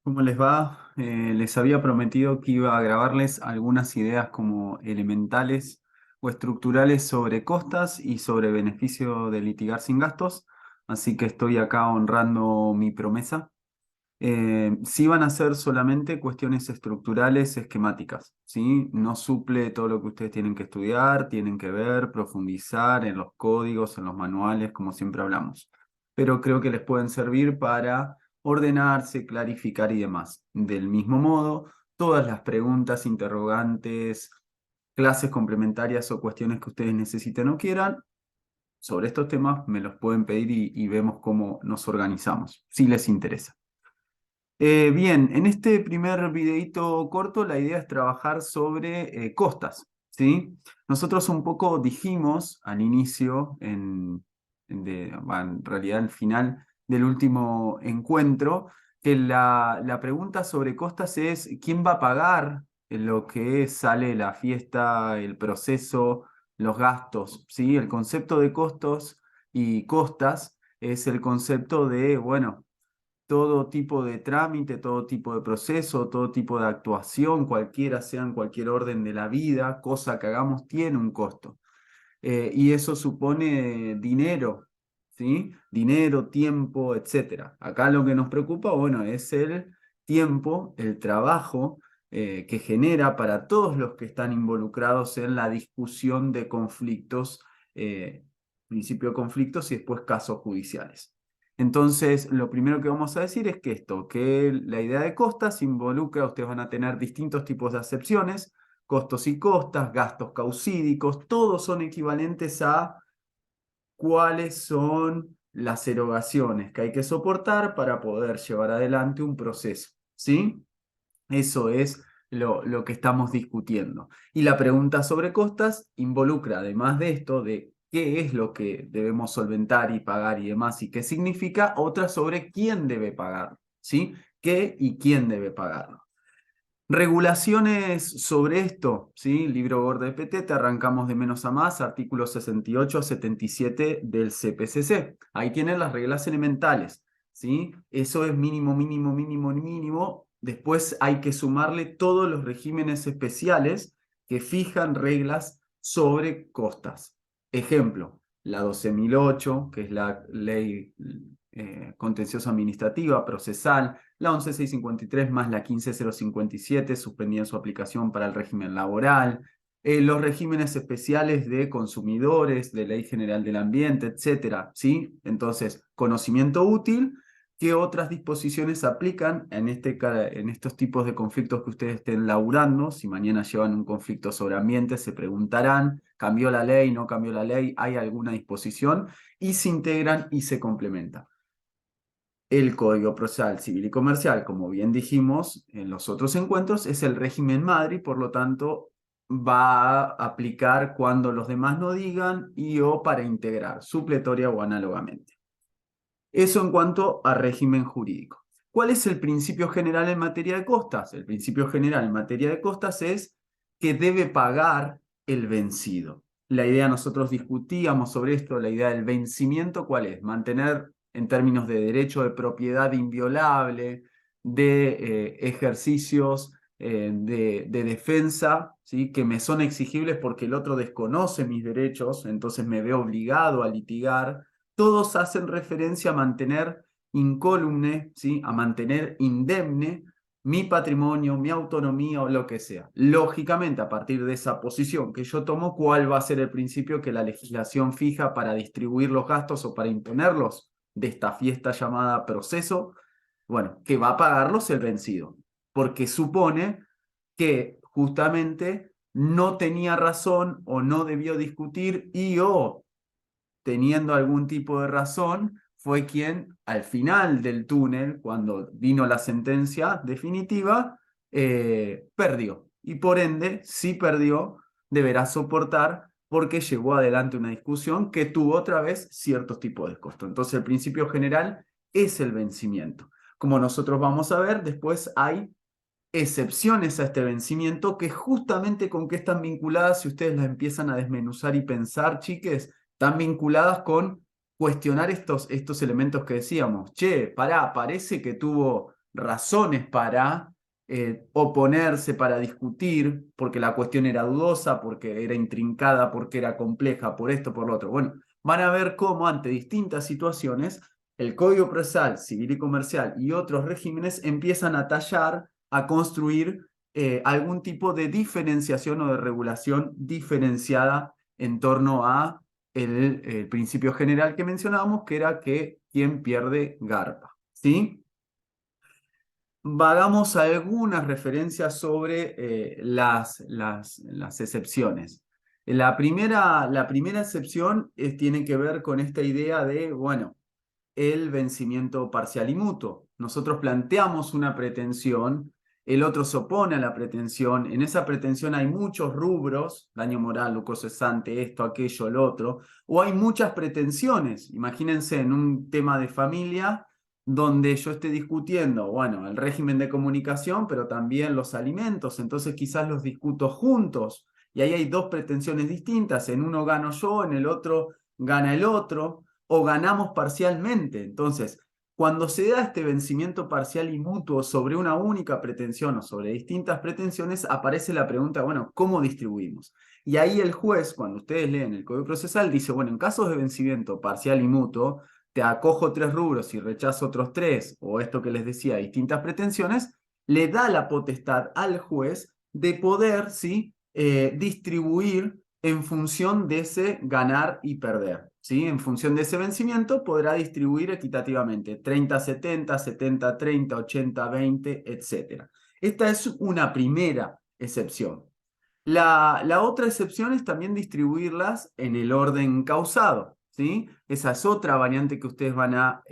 ¿Cómo les va? Les había prometido que iba a grabarles algunas ideas como elementales o estructurales sobre costas y sobre beneficio de litigar sin gastos, así que estoy acá honrando mi promesa. Sí van a ser solamente cuestiones estructurales, esquemáticas, ¿sí? No suple todo lo que ustedes tienen que estudiar, tienen que ver, profundizar en los códigos, en los manuales, como siempre hablamos. Pero creo que les pueden servir para ordenarse, clarificar y demás. Del mismo modo, todas las preguntas, interrogantes, clases complementarias o cuestiones que ustedes necesiten o quieran sobre estos temas me los pueden pedir y vemos cómo nos organizamos, si les interesa. Bien, en este primer videíto corto la idea es trabajar sobre costas, ¿sí? Nosotros un poco dijimos al inicio, en realidad al final del último encuentro, que la pregunta sobre costas es ¿quién va a pagar lo que sale la fiesta, el proceso, los gastos? ¿Sí? El concepto de costos y costas es el concepto de, bueno, todo tipo de trámite, todo tipo de proceso, todo tipo de actuación, cualquiera sea en cualquier orden de la vida, cosa que hagamos, tiene un costo. Y eso supone dinero, ¿sí? Dinero, tiempo, etcétera. Acá lo que nos preocupa, bueno, es el tiempo, el trabajo que genera para todos los que están involucrados en la discusión de conflictos, principio de conflictos y después casos judiciales. Entonces, lo primero que vamos a decir es que que la idea de costas involucra, ustedes van a tener distintos tipos de acepciones, costos y costas, gastos causídicos, todos son equivalentes a cuáles son las erogaciones que hay que soportar para poder llevar adelante un proceso, ¿sí? Eso es lo que estamos discutiendo. Y la pregunta sobre costas involucra, además de esto, de qué es lo que debemos solventar y pagar y demás, y qué significa, otra sobre quién debe pagar, ¿sí? ¿Qué y quién debe pagarlo? Regulaciones sobre esto, ¿sí? Libro Gordo de PTT, arrancamos de menos a más, artículos 68 a 77 del CPCC. Ahí tienen las reglas elementales, ¿sí? Eso es mínimo, mínimo, mínimo, mínimo. Después hay que sumarle todos los regímenes especiales que fijan reglas sobre costas. Ejemplo, la 12.008, que es la ley contencioso administrativa, procesal, la 11.653 más la 15.057 suspendían su aplicación para el régimen laboral, los regímenes especiales de consumidores, de Ley General del Ambiente, etcétera, ¿sí? Entonces, conocimiento útil. ¿Qué otras disposiciones aplican en estos tipos de conflictos que ustedes estén laburando? Si mañana llevan un conflicto sobre ambiente, se preguntarán, ¿cambió la ley? ¿No cambió la ley? ¿Hay alguna disposición? Y se integran y se complementan. El Código Procesal Civil y Comercial, como bien dijimos en los otros encuentros, es el régimen madre y por lo tanto va a aplicar cuando los demás no digan y o para integrar, supletoria o análogamente. Eso en cuanto a régimen jurídico. ¿Cuál es el principio general en materia de costas? El principio general en materia de costas es que debe pagar el vencido. La idea, nosotros discutíamos sobre esto, la idea del vencimiento, ¿cuál es? Mantener en términos de derecho de propiedad inviolable, de ejercicios de defensa, ¿sí? Que me son exigibles porque el otro desconoce mis derechos, entonces me veo obligado a litigar. Todos hacen referencia a mantener incólume, ¿sí? A mantener indemne mi patrimonio, mi autonomía o lo que sea. Lógicamente, a partir de esa posición que yo tomo, ¿cuál va a ser el principio que la legislación fija para distribuir los gastos o para imponerlos de esta fiesta llamada proceso? Bueno, que va a pagarlos el vencido, porque supone que justamente no tenía razón o no debió discutir y o teniendo algún tipo de razón, fue quien al final del túnel, cuando vino la sentencia definitiva, perdió. Y por ende, si perdió, deberá soportar porque llevó adelante una discusión que tuvo otra vez ciertos tipos de costos. Entonces, el principio general es el vencimiento. Como nosotros vamos a ver, después hay excepciones a este vencimiento que justamente con qué están vinculadas, si ustedes las empiezan a desmenuzar y pensar, chiques, están vinculadas con cuestionar estos elementos que decíamos. Che, pará, parece que tuvo razones para oponerse, para discutir, porque la cuestión era dudosa, porque era intrincada, porque era compleja, por esto, por lo otro. Bueno, van a ver cómo ante distintas situaciones el Código Procesal Civil y Comercial y otros regímenes empiezan a tallar, a construir algún tipo de diferenciación o de regulación diferenciada en torno a el principio general que mencionábamos, que era que quien pierde garpa. ¿Sí? Vagamos algunas referencias sobre las excepciones. La primera excepción tiene que ver con esta idea de, bueno, el vencimiento parcial y mutuo. Nosotros planteamos una pretensión, el otro se opone a la pretensión, en esa pretensión hay muchos rubros, daño moral, lucro cesante, esto, aquello, lo otro, o hay muchas pretensiones. Imagínense en un tema de familia donde yo esté discutiendo, bueno, el régimen de comunicación, pero también los alimentos, entonces quizás los discuto juntos, y ahí hay dos pretensiones distintas, en uno gano yo, en el otro gana el otro, o ganamos parcialmente. Entonces, cuando se da este vencimiento parcial y mutuo sobre una única pretensión o sobre distintas pretensiones, aparece la pregunta, bueno, ¿cómo distribuimos? Y ahí el juez, cuando ustedes leen el Código Procesal, dice, bueno, en casos de vencimiento parcial y mutuo, te acojo 3 rubros y rechazo otros 3, o esto que les decía, distintas pretensiones, le da la potestad al juez de poder, ¿sí? Distribuir en función de ese ganar y perder. ¿Sí? En función de ese vencimiento podrá distribuir equitativamente 30-70, 70-30, 80-20, etc. Esta es una primera excepción. La otra excepción es también distribuirlas en el orden causado. ¿Sí? Esa es otra variante que ustedes van a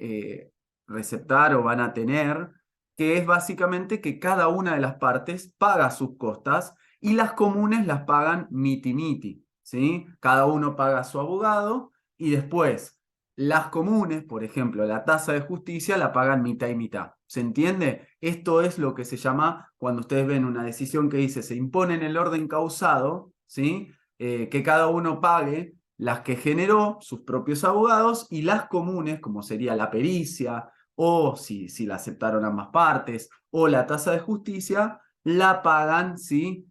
receptar o van a tener, que es básicamente que cada una de las partes paga sus costas y las comunes las pagan miti-miti. ¿Sí? Cada uno paga a su abogado y después las comunes, por ejemplo, la tasa de justicia la pagan mitad y mitad. ¿Se entiende? Esto es lo que se llama, cuando ustedes ven una decisión que dice se impone en el orden causado, ¿sí? Que cada uno pague las que generó sus propios abogados y las comunes, como sería la pericia, o si la aceptaron ambas partes, o la tasa de justicia, la pagan, ¿sí?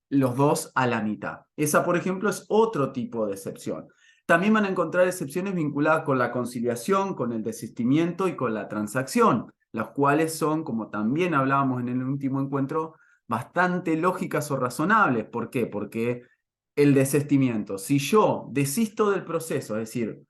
Los dos a la mitad. Esa, por ejemplo, es otro tipo de excepción. También van a encontrar excepciones vinculadas con la conciliación, con el desistimiento y con la transacción, las cuales son, como también hablábamos en el último encuentro, bastante lógicas o razonables. ¿Por qué? Porque el desistimiento, si yo desisto del proceso, es decir,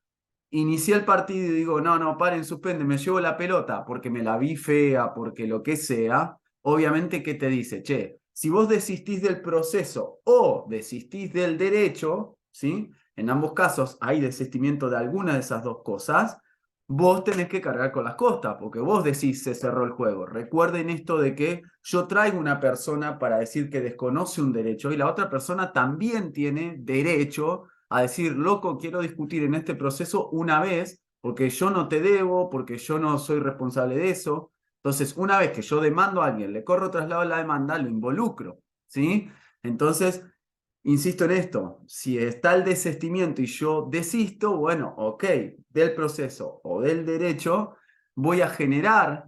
inicié el partido y digo, no, no, paren, suspende, me llevo la pelota porque me la vi fea, porque lo que sea, obviamente, ¿qué te dice? Che, si vos desistís del proceso o desistís del derecho, ¿sí? En ambos casos hay desistimiento de alguna de esas dos cosas, vos tenés que cargar con las costas, porque vos decís se cerró el juego. Recuerden esto de que yo traigo una persona para decir que desconoce un derecho y la otra persona también tiene derecho a decir, loco, quiero discutir en este proceso una vez, porque yo no te debo, porque yo no soy responsable de eso. Entonces, una vez que yo demando a alguien, le corro traslado de la demanda, lo involucro, ¿sí? Entonces, insisto en esto, si está el desistimiento y yo desisto, bueno, ok, del proceso o del derecho, voy a generar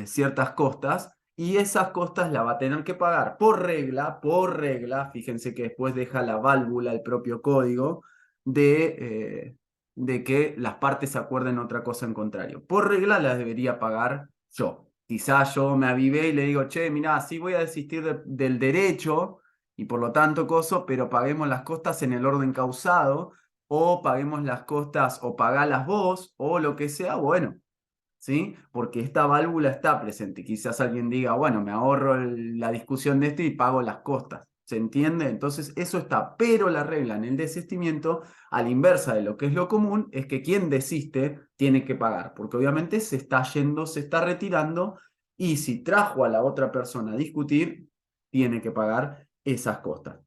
ciertas costas y esas costas las va a tener que pagar por regla, fíjense que después deja la válvula, el propio código, de que las partes acuerden otra cosa en contrario. Por regla las debería pagar yo. Quizás yo me avivé y le digo, che, mirá, sí voy a desistir del derecho y por lo tanto coso, pero paguemos las costas en el orden causado, o paguemos las costas o pagalas vos, o lo que sea, bueno, ¿sí? Porque esta válvula está presente. Quizás alguien diga, bueno, me ahorro la discusión de esto y pago las costas. ¿Se entiende? Entonces eso está, pero la regla en el desistimiento, a la inversa de lo que es lo común, es que quien desiste tiene que pagar, porque obviamente se está yendo, se está retirando, y si trajo a la otra persona a discutir, tiene que pagar esas costas.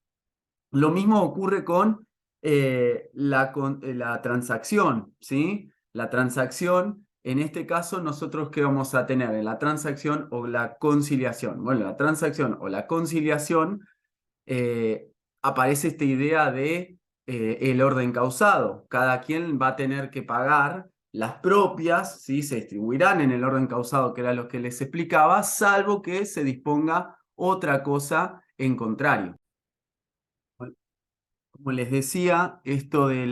Lo mismo ocurre con la transacción, ¿sí? La transacción, en este caso, nosotros ¿qué vamos a tener? En la transacción o la conciliación. Bueno, la transacción o la conciliación eh, aparece esta idea de el orden causado. Cada quien va a tener que pagar las propias, ¿sí? Se distribuirán en el orden causado, que era lo que les explicaba, salvo que se disponga otra cosa en contrario. Como les decía, esto de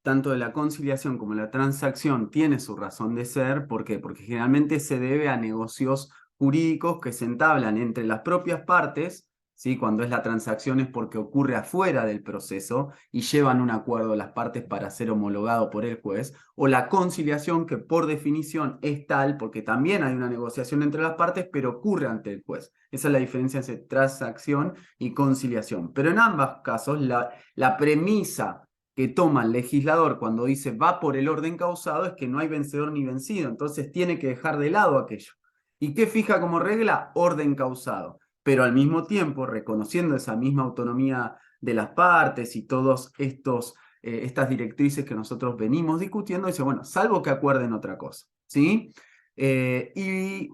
tanto de la conciliación como la transacción tiene su razón de ser. ¿Por qué? Porque generalmente se debe a negocios jurídicos que se entablan entre las propias partes, ¿sí? Cuando es la transacción es porque ocurre afuera del proceso y llevan un acuerdo las partes para ser homologado por el juez, o la conciliación, que por definición es tal porque también hay una negociación entre las partes, pero ocurre ante el juez. Esa es la diferencia entre transacción y conciliación. Pero en ambos casos, la premisa que toma el legislador cuando dice va por el orden causado es que no hay vencedor ni vencido, entonces tiene que dejar de lado aquello. ¿Y qué fija como regla? Orden causado, pero al mismo tiempo reconociendo esa misma autonomía de las partes y todos estas directrices que nosotros venimos discutiendo, dice, bueno, salvo que acuerden otra cosa, ¿sí? Y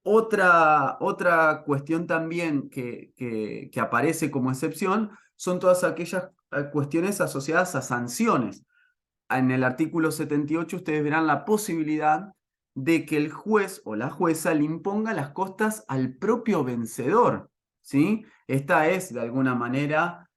otra cuestión también que aparece como excepción son todas aquellas cuestiones asociadas a sanciones. En el artículo 78 ustedes verán la posibilidad de que el juez o la jueza le imponga las costas al propio vencedor, ¿sí? Esta es, de alguna manera,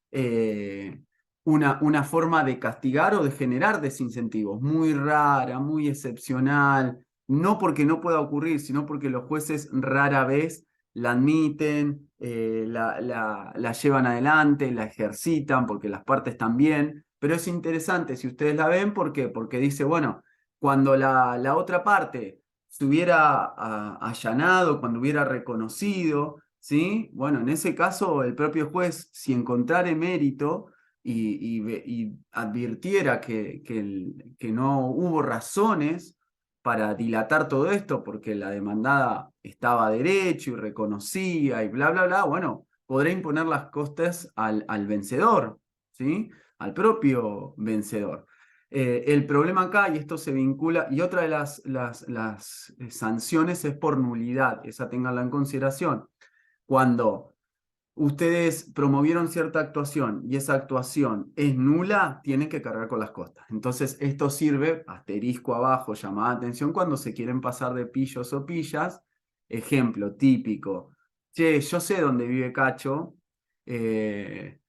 una forma de castigar o de generar desincentivos, muy rara, muy excepcional, no porque no pueda ocurrir, sino porque los jueces rara vez la admiten, la llevan adelante, la ejercitan, porque las partes también. Pero es interesante si ustedes la ven, ¿por qué? Porque dice, bueno, cuando la otra parte se hubiera allanado, cuando hubiera reconocido, ¿sí? Bueno, en ese caso el propio juez, si encontrare mérito y advirtiera que no hubo razones para dilatar todo esto, porque la demandada estaba a derecho y reconocía y bla, bla, bla, bueno, podrá imponer las costas al vencedor, ¿sí? Al propio vencedor. El problema acá, y esto se vincula, y otra de las sanciones es por nulidad, esa ténganla en consideración. Cuando ustedes promovieron cierta actuación y esa actuación es nula, tienen que cargar con las costas. Entonces, esto sirve, asterisco abajo, llamada de atención, cuando se quieren pasar de pillos o pillas. Ejemplo típico. Che, yo sé dónde vive Cacho. eh,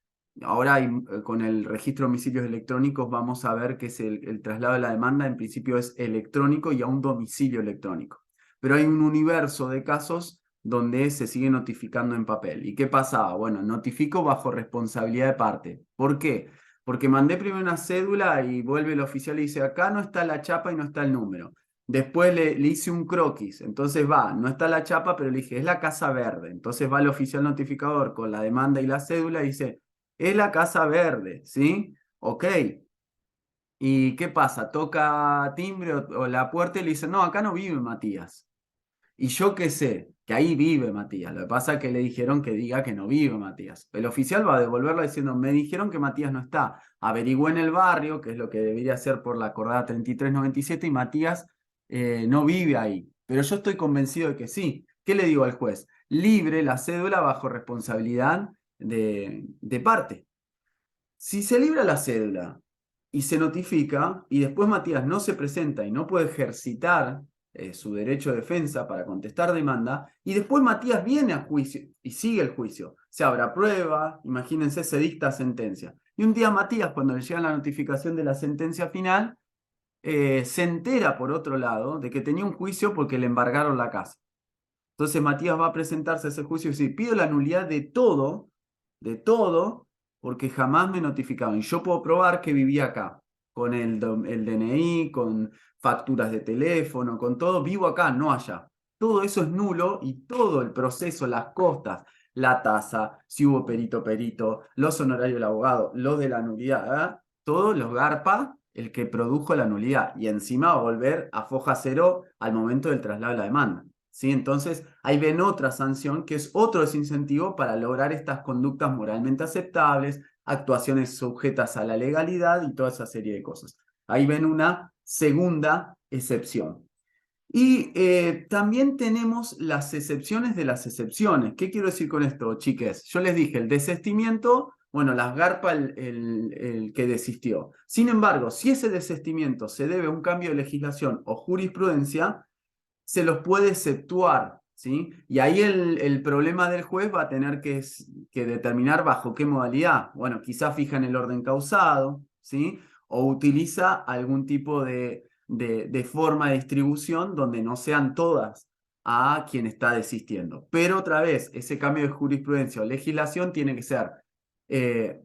Ahora con el registro de homicidios electrónicos vamos a ver que es el traslado de la demanda en principio es electrónico y a un domicilio electrónico. Pero hay un universo de casos donde se sigue notificando en papel. ¿Y qué pasaba? Bueno, notifico bajo responsabilidad de parte. ¿Por qué? Porque mandé primero una cédula y vuelve el oficial y dice, acá no está la chapa y no está el número. Después le hice un croquis, entonces va, no está la chapa, pero le dije, es la casa verde. Entonces va el oficial notificador con la demanda y la cédula y dice, es la casa verde, ¿sí? Ok. ¿Y qué pasa? Toca timbre o la puerta y le dice, no, acá no vive Matías. Y yo qué sé, que ahí vive Matías. Lo que pasa es que le dijeron que diga que no vive Matías. El oficial va a devolverlo diciendo, me dijeron que Matías no está. Averigüé en el barrio, que es lo que debería hacer por la acordada 3397, y Matías no vive ahí. Pero yo estoy convencido de que sí. ¿Qué le digo al juez? Libre la cédula bajo responsabilidad de parte. Si se libra la cédula y se notifica y después Matías no se presenta y no puede ejercitar su derecho de defensa para contestar demanda, y después Matías viene a juicio y sigue el juicio, se abra prueba, imagínense, se dicta sentencia. Y un día Matías, cuando le llega la notificación de la sentencia final, se entera por otro lado de que tenía un juicio porque le embargaron la casa. Entonces Matías va a presentarse a ese juicio y dice, pido la nulidad de todo, porque jamás me notificaron. Y yo puedo probar que vivía acá, con el DNI, con facturas de teléfono, con todo, vivo acá, no allá. Todo eso es nulo y todo el proceso, las costas, la tasa, si hubo perito, los honorarios del abogado, los de la nulidad, todos los garpa el que produjo la nulidad. Y encima va a volver a foja cero al momento del traslado de la demanda. ¿Sí? Entonces, ahí ven otra sanción que es otro desincentivo para lograr estas conductas moralmente aceptables, actuaciones sujetas a la legalidad y toda esa serie de cosas. Ahí ven una segunda excepción. Y también tenemos las excepciones de las excepciones. ¿Qué quiero decir con esto, chiques? Yo les dije, el desistimiento bueno, las garpa el que desistió. Sin embargo, si ese desistimiento se debe a un cambio de legislación o jurisprudencia, se los puede exceptuar, ¿sí? Y ahí el problema del juez va a tener que determinar bajo qué modalidad. Bueno, quizá fija en el orden causado, ¿sí? O utiliza algún tipo de forma de distribución donde no sean todas a quien está desistiendo. Pero otra vez, ese cambio de jurisprudencia o legislación tiene que ser eh,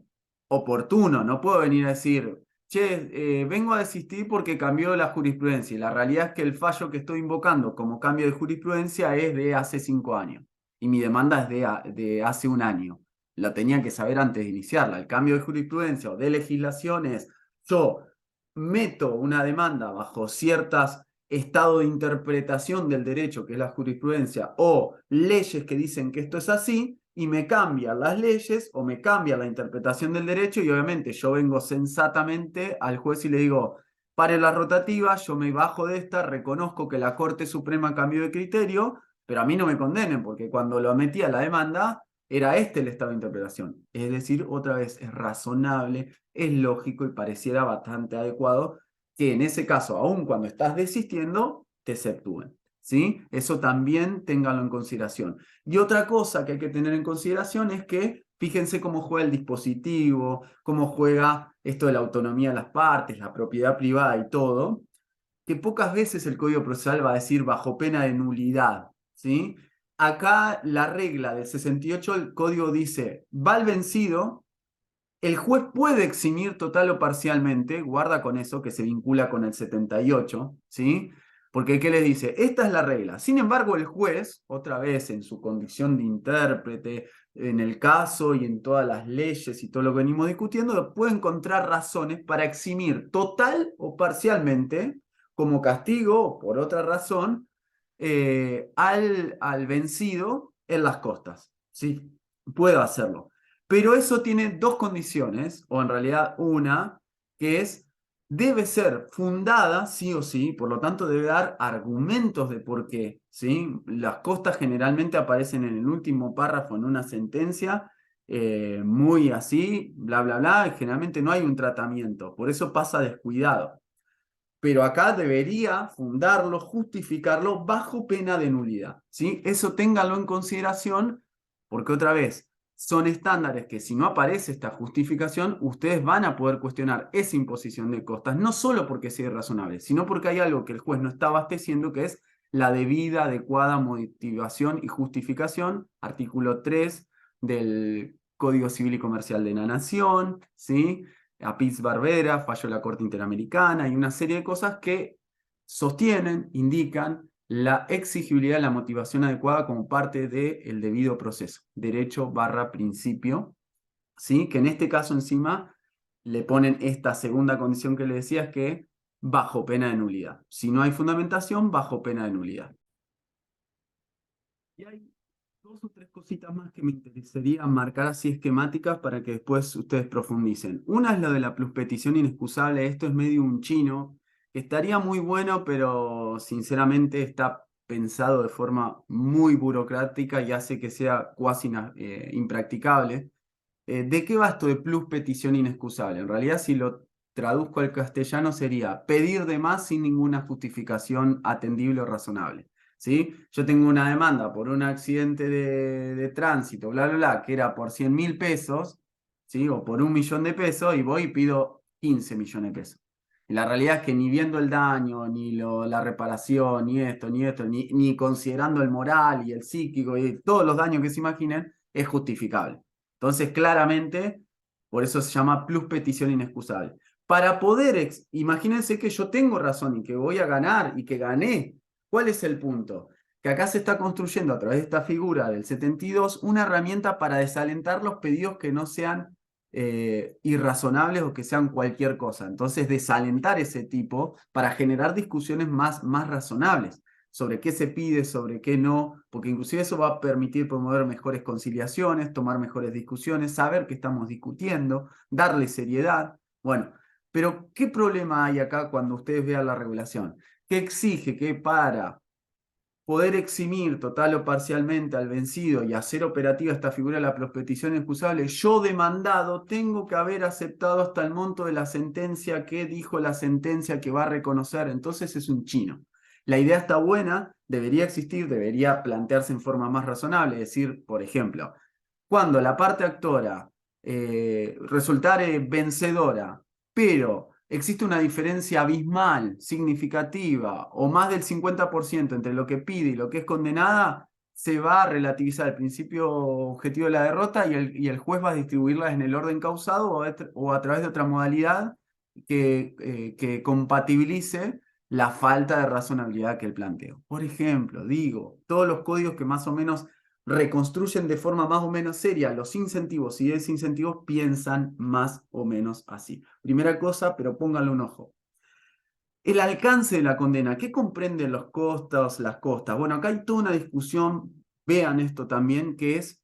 oportuno. No puedo venir a decir, che, vengo a desistir porque cambió la jurisprudencia. Y la realidad es que el fallo que estoy invocando como cambio de jurisprudencia es de hace 5 años. Y mi demanda es de hace un año. La tenía que saber antes de iniciarla. El cambio de jurisprudencia o de legislación es, yo meto una demanda bajo ciertas estado de interpretación del derecho, que es la jurisprudencia, o leyes que dicen que esto es así, y me cambian las leyes o me cambia la interpretación del derecho, y obviamente yo vengo sensatamente al juez y le digo, pare la rotativa, yo me bajo de esta, reconozco que la Corte Suprema cambió de criterio, pero a mí no me condenen, porque cuando lo metí a la demanda, era este el estado de interpretación. Es decir, otra vez, es razonable, es lógico y pareciera bastante adecuado que en ese caso, aun cuando estás desistiendo, te exceptúen. ¿Sí? Eso también ténganlo en consideración. Y otra cosa que hay que tener en consideración es que fíjense cómo juega el dispositivo, cómo juega esto de la autonomía de las partes, la propiedad privada y todo, que pocas veces el Código Procesal va a decir bajo pena de nulidad, ¿sí? Acá la regla del 68, el código dice, va el vencido, el juez puede eximir total o parcialmente, guarda con eso que se vincula con el 78, ¿sí? Porque ¿qué le dice? Esta es la regla. Sin embargo, el juez, otra vez en su condición de intérprete, en el caso y en todas las leyes y todo lo que venimos discutiendo, puede encontrar razones para eximir total o parcialmente, como castigo o por otra razón, al vencido en las costas. ¿Sí? Puedo hacerlo. Pero eso tiene dos condiciones, o en realidad una, que es, debe ser fundada sí o sí, por lo tanto debe dar argumentos de por qué, ¿sí? Las costas generalmente aparecen en el último párrafo en una sentencia, muy así, bla, bla, bla, y generalmente no hay un tratamiento, por eso pasa descuidado. Pero acá debería fundarlo, justificarlo bajo pena de nulidad, ¿sí? Eso ténganlo en consideración, porque otra vez, son estándares que si no aparece esta justificación, ustedes van a poder cuestionar esa imposición de costas, no solo porque sea irrazonable, sino porque hay algo que el juez no está abasteciendo, que es la debida, adecuada motivación y justificación, artículo 3 del Código Civil y Comercial de la Nación, ¿sí? A Pitts Barbera, fallo de la Corte Interamericana y una serie de cosas que sostienen, indican la exigibilidad de la motivación adecuada como parte del debido proceso, derecho barra principio, ¿sí? Que en este caso encima le ponen esta segunda condición que le decía, es que bajo pena de nulidad. Si no hay fundamentación, bajo pena de nulidad. Y hay dos o tres cositas más que me interesaría marcar así esquemáticas para que después ustedes profundicen. Una es lo de la pluspetición inexcusable. Esto es medio un chino, que estaría muy bueno, pero sinceramente está pensado de forma muy burocrática y hace que sea cuasi impracticable. ¿De qué va esto de pluspetición inexcusable? En realidad, si lo traduzco al castellano, sería pedir de más sin ninguna justificación atendible o razonable. ¿Sí? Yo tengo una demanda por un accidente de tránsito, bla, bla, bla, que era por 100.000 pesos, ¿sí? O por 1.000.000 de pesos, y voy y pido 15 millones de pesos. Y la realidad es que ni viendo el daño, ni la reparación, ni esto, ni considerando el moral y el psíquico y todos los daños que se imaginen, es justificable. Entonces, claramente, por eso se llama plus petición inexcusable. Para poder, imagínense que yo tengo razón y que voy a ganar y que gané. ¿Cuál es el punto? Que acá se está construyendo a través de esta figura del 72 una herramienta para desalentar los pedidos que no sean irrazonables o que sean cualquier cosa. Entonces, desalentar ese tipo para generar discusiones más razonables sobre qué se pide, sobre qué no, porque inclusive eso va a permitir promover mejores conciliaciones, tomar mejores discusiones, saber qué estamos discutiendo, darle seriedad. Bueno, pero ¿qué problema hay acá cuando ustedes vean la regulación? Que exige que para poder eximir total o parcialmente al vencido y hacer operativa esta figura de la prospección excusable, yo demandado tengo que haber aceptado hasta el monto de la sentencia que dijo la sentencia que va a reconocer, entonces es un chino. La idea está buena, debería existir, debería plantearse en forma más razonable, es decir, por ejemplo, cuando la parte actora resultare vencedora, pero existe una diferencia abismal, significativa, o más del 50% entre lo que pide y lo que es condenada, se va a relativizar el principio objetivo de la derrota y el juez va a distribuirlas en el orden causado o a través de otra modalidad que compatibilice la falta de razonabilidad que él planteó. Por ejemplo, digo, todos los códigos que más o menos reconstruyen de forma más o menos seria los incentivos y desincentivos piensan más o menos así. Primera cosa, pero pónganle un ojo. El alcance de la condena, ¿qué comprenden los costos, las costas? Bueno, acá hay toda una discusión, vean esto también, que es,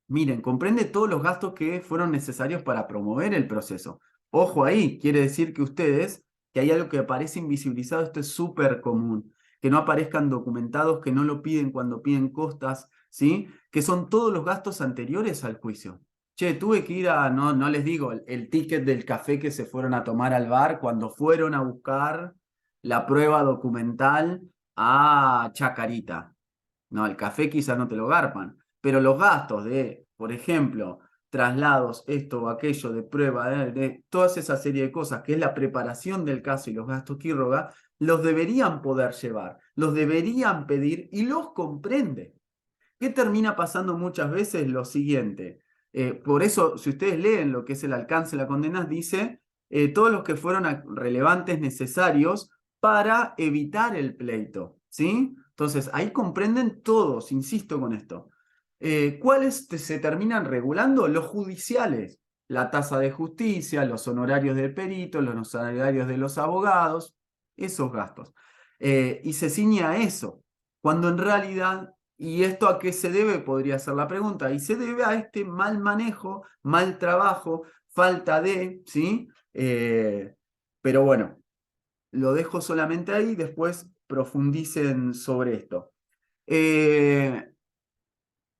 miren, comprende todos los gastos que fueron necesarios para promover el proceso. Ojo ahí, quiere decir que ustedes, que hay algo que aparece invisibilizado, esto es súper común, que no aparezcan documentados, que no lo piden cuando piden costas, ¿sí? Que son todos los gastos anteriores al juicio. Che, tuve que ir a, no les digo, el ticket del café que se fueron a tomar al bar cuando fueron a buscar la prueba documental a Chacarita. No, el café quizá no te lo garpan, pero los gastos de, por ejemplo, traslados, esto o aquello de prueba, de toda esa serie de cosas, que es la preparación del caso y los gastos quirúrgica, los deberían poder llevar, los deberían pedir y los comprende. ¿Qué termina pasando muchas veces? Lo siguiente. Por eso, si ustedes leen lo que es el alcance de la condena, dice todos los que fueron relevantes, necesarios para evitar el pleito, ¿sí? Entonces, ahí comprenden todos, insisto con esto. ¿Cuáles se terminan regulando? Los judiciales, la tasa de justicia, los honorarios del perito, los honorarios de los abogados, esos gastos. Y se ciñe a eso, cuando en realidad, ¿y esto a qué se debe? Podría ser la pregunta, y se debe a este mal manejo, mal trabajo, falta de, ¿sí? Pero bueno, lo dejo solamente ahí, después profundicen sobre esto. Eh,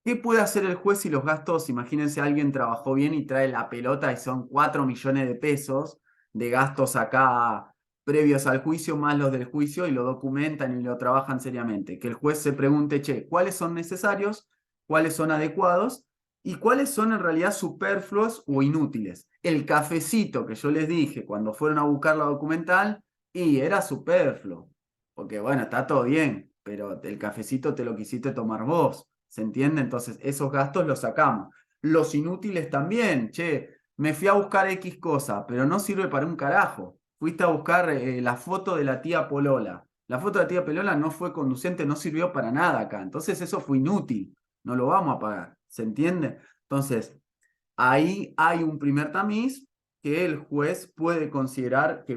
¿Qué puede hacer el juez si los gastos, imagínense, alguien trabajó bien y trae la pelota y son 4 millones de pesos de gastos acá previos al juicio, más los del juicio, y lo documentan y lo trabajan seriamente? Que el juez se pregunte, che, ¿cuáles son necesarios? ¿Cuáles son adecuados? ¿Y cuáles son en realidad superfluos o inútiles? El cafecito que yo les dije cuando fueron a buscar la documental, y era superfluo, porque bueno, está todo bien, pero el cafecito te lo quisiste tomar vos. ¿Se entiende? Entonces, esos gastos los sacamos. Los inútiles también, che, me fui a buscar X cosa, pero no sirve para un carajo. Fuiste a buscar la foto de la tía Polola. La foto de la tía Polola no fue conducente, no sirvió para nada acá. Entonces, eso fue inútil. No lo vamos a pagar. ¿Se entiende? Entonces, ahí hay un primer tamiz que el juez puede considerar que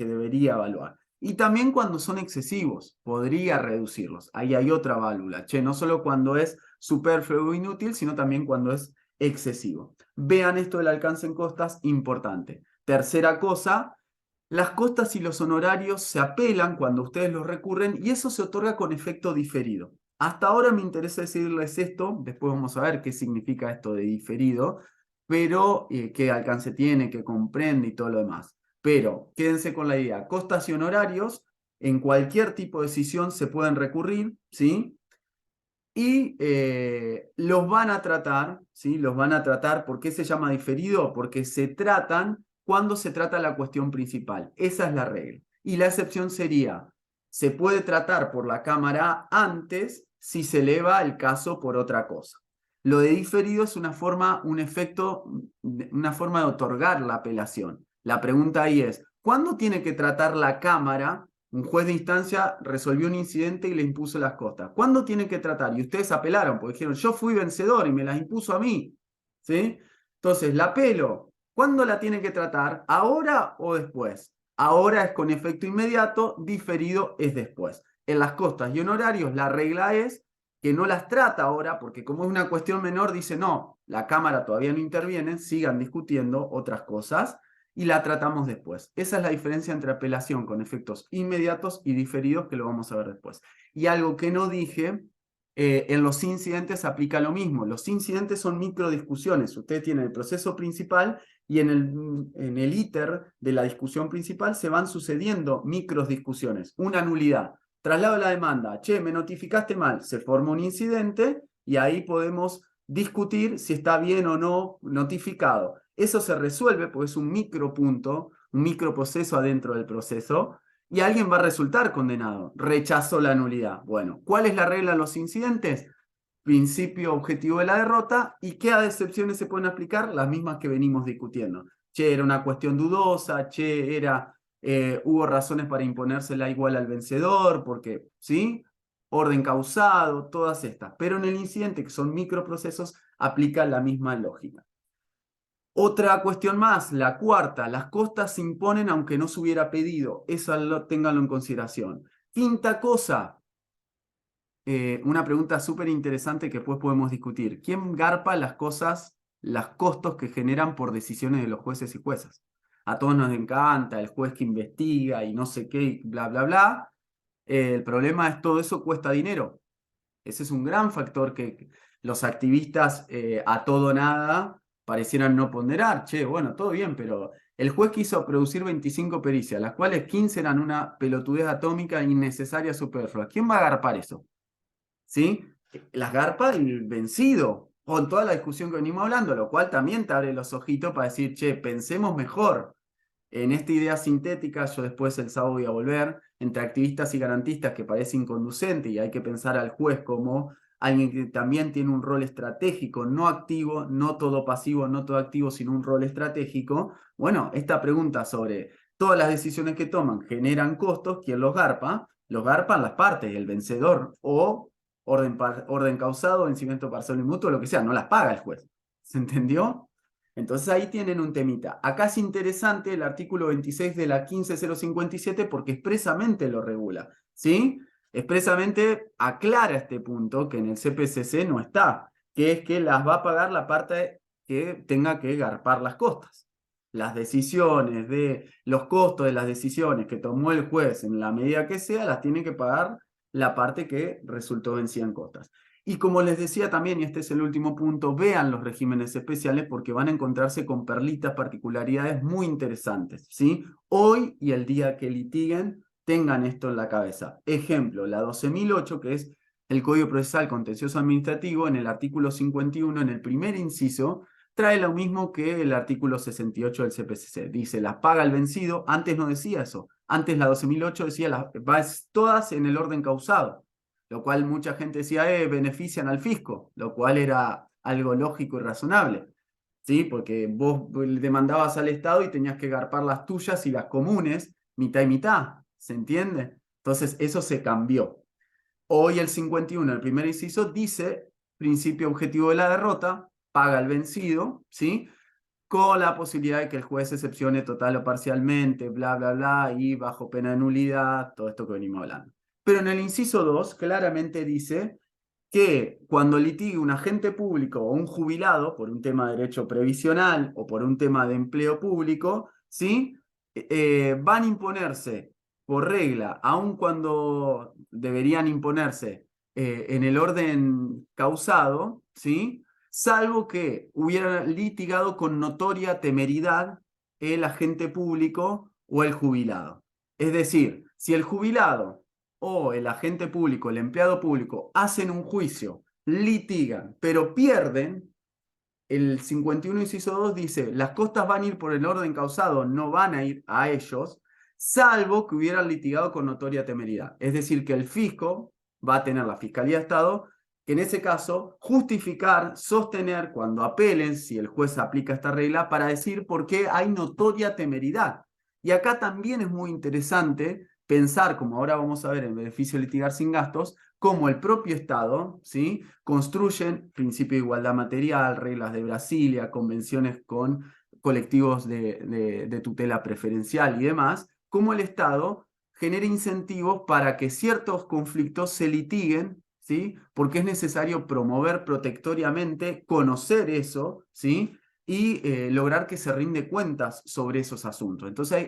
debería evaluar. Y también cuando son excesivos, podría reducirlos. Ahí hay otra válvula. Che, no solo cuando es superfluo o inútil, sino también cuando es excesivo. Vean esto del alcance en costas, importante. Tercera cosa, las costas y los honorarios se apelan cuando ustedes los recurren y eso se otorga con efecto diferido. Hasta ahora me interesa decirles esto, después vamos a ver qué significa esto de diferido, pero qué alcance tiene, qué comprende y todo lo demás. Pero quédense con la idea, costas y honorarios en cualquier tipo de decisión se pueden recurrir, ¿sí? Y los van a tratar, ¿sí? Los van a tratar, ¿por qué se llama diferido? Porque se tratan cuando se trata la cuestión principal. Esa es la regla. Y la excepción sería, se puede tratar por la Cámara antes si se eleva el caso por otra cosa. Lo de diferido es una forma, un efecto, una forma de otorgar la apelación. La pregunta ahí es, ¿cuándo tiene que tratar la Cámara? Un juez de instancia resolvió un incidente y le impuso las costas. ¿Cuándo tiene que tratar? Y ustedes apelaron, porque dijeron, yo fui vencedor y me las impuso a mí. ¿Sí? Entonces, la apelo. ¿Cuándo la tiene que tratar? ¿Ahora o después? Ahora es con efecto inmediato, diferido es después. En las costas y honorarios, la regla es que no las trata ahora, porque como es una cuestión menor, dice no, la Cámara todavía no interviene, sigan discutiendo otras cosas y la tratamos después. Esa es la diferencia entre apelación con efectos inmediatos y diferidos, que lo vamos a ver después. Y algo que no dije, en los incidentes aplica lo mismo. Los incidentes son microdiscusiones. Usted tiene el proceso principal y en el íter de la discusión principal se van sucediendo microdiscusiones. Una nulidad. Traslado de la demanda. Che, me notificaste mal. Se forma un incidente y ahí podemos discutir si está bien o no notificado. Eso se resuelve porque es un micropunto, un microproceso adentro del proceso, y alguien va a resultar condenado. Rechazó la nulidad. Bueno, ¿cuál es la regla de los incidentes? Principio objetivo de la derrota. ¿Y qué excepciones se pueden aplicar? Las mismas que venimos discutiendo. Che, era una cuestión dudosa, che, hubo razones para imponérsela igual al vencedor, porque, ¿sí? Orden causado, todas estas. Pero en el incidente, que son microprocesos, aplica la misma lógica. Otra cuestión más, la cuarta, las costas se imponen aunque no se hubiera pedido. Eso ténganlo en consideración. Quinta cosa, una pregunta súper interesante que después podemos discutir. ¿Quién garpa las cosas, los costos que generan por decisiones de los jueces y juezas? A todos nos encanta el juez que investiga y no sé qué, y bla, bla, bla. El problema es todo eso cuesta dinero. Ese es un gran factor que los activistas a todo o nada parecieran no ponderar. Che, bueno, todo bien, pero el juez quiso producir 25 pericias, las cuales 15 eran una pelotudez atómica innecesaria, superflua. ¿Quién va a agarpar eso? ¿Sí? Las garpa el vencido, con toda la discusión que venimos hablando, lo cual también te abre los ojitos para decir, che, pensemos mejor. En esta idea sintética, yo después el sábado voy a volver, entre activistas y garantistas que parece inconducente y hay que pensar al juez como alguien que también tiene un rol estratégico, no activo, no todo pasivo, no todo activo, sino un rol estratégico. Bueno, esta pregunta sobre todas las decisiones que toman generan costos, ¿quién los garpa? Los garpan las partes, el vencedor o orden causado, vencimiento parcial y mutuo, lo que sea, no las paga el juez. ¿Se entendió? Entonces ahí tienen un temita. Acá es interesante el artículo 26 de la 15057 porque expresamente lo regula, ¿sí? Expresamente aclara este punto que en el CPCC no está, que es que las va a pagar la parte que tenga que garpar las costas. Las decisiones de los costos de las decisiones que tomó el juez en la medida que sea, las tiene que pagar la parte que resultó vencida en costas. Y como les decía también, y este es el último punto, vean los regímenes especiales porque van a encontrarse con perlitas, particularidades muy interesantes, ¿sí? Hoy y el día que litiguen, tengan esto en la cabeza. Ejemplo, la 12.008, que es el Código Procesal Contencioso Administrativo, en el artículo 51, en el primer inciso, trae lo mismo que el artículo 68 del CPCC. Dice, las paga el vencido. Antes no decía eso. Antes la 12.008 decía, vas todas en el orden causado, lo cual mucha gente decía, benefician al fisco, lo cual era algo lógico y razonable, ¿sí? Porque vos demandabas al Estado y tenías que garpar las tuyas y las comunes, mitad y mitad, ¿se entiende? Entonces eso se cambió. Hoy el 51, el primer inciso, dice, principio objetivo de la derrota, paga el vencido, ¿sí? Con la posibilidad de que el juez excepcione total o parcialmente, bla, bla, bla, y bajo pena de nulidad, todo esto que venimos hablando. Pero en el inciso 2 claramente dice que cuando litigue un agente público o un jubilado por un tema de derecho previsional o por un tema de empleo público, ¿sí? Van a imponerse por regla, aun cuando deberían imponerse en el orden causado, ¿sí? Salvo que hubiera litigado con notoria temeridad el agente público o el jubilado. Es decir, si el jubilado o el agente público, el empleado público, hacen un juicio, litigan, pero pierden, el 51 inciso 2 dice, las costas van a ir por el orden causado, no van a ir a ellos, salvo que hubieran litigado con notoria temeridad. Es decir, que el fisco va a tener, la Fiscalía de Estado, que en ese caso justificar, sostener cuando apelen, si el juez aplica esta regla, para decir por qué hay notoria temeridad. Y acá también es muy interesante pensar, como ahora vamos a ver en beneficio de litigar sin gastos, cómo el propio Estado, ¿sí? Construyen principio de igualdad material, reglas de Brasilia, convenciones con colectivos de tutela preferencial y demás, cómo el Estado genera incentivos para que ciertos conflictos se litiguen, ¿sí? Porque es necesario promover protectoriamente, conocer eso, ¿sí? y lograr que se rinde cuentas sobre esos asuntos. Entonces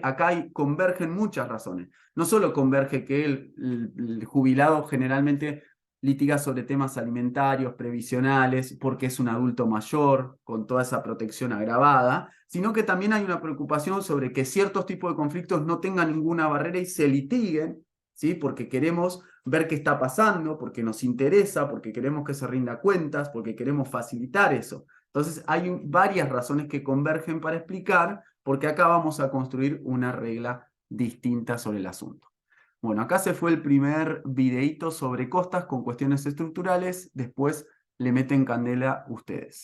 convergen muchas razones. No solo converge que el jubilado generalmente litiga sobre temas alimentarios, previsionales, porque es un adulto mayor con toda esa protección agravada, sino que también hay una preocupación sobre que ciertos tipos de conflictos no tengan ninguna barrera y se litiguen, ¿sí? Porque queremos ver qué está pasando, porque nos interesa, porque queremos que se rinda cuentas, porque queremos facilitar eso. Entonces hay varias razones que convergen para explicar por qué acá vamos a construir una regla distinta sobre el asunto. Bueno, acá se fue el primer videíto sobre costas con cuestiones estructurales, después le meten candela ustedes.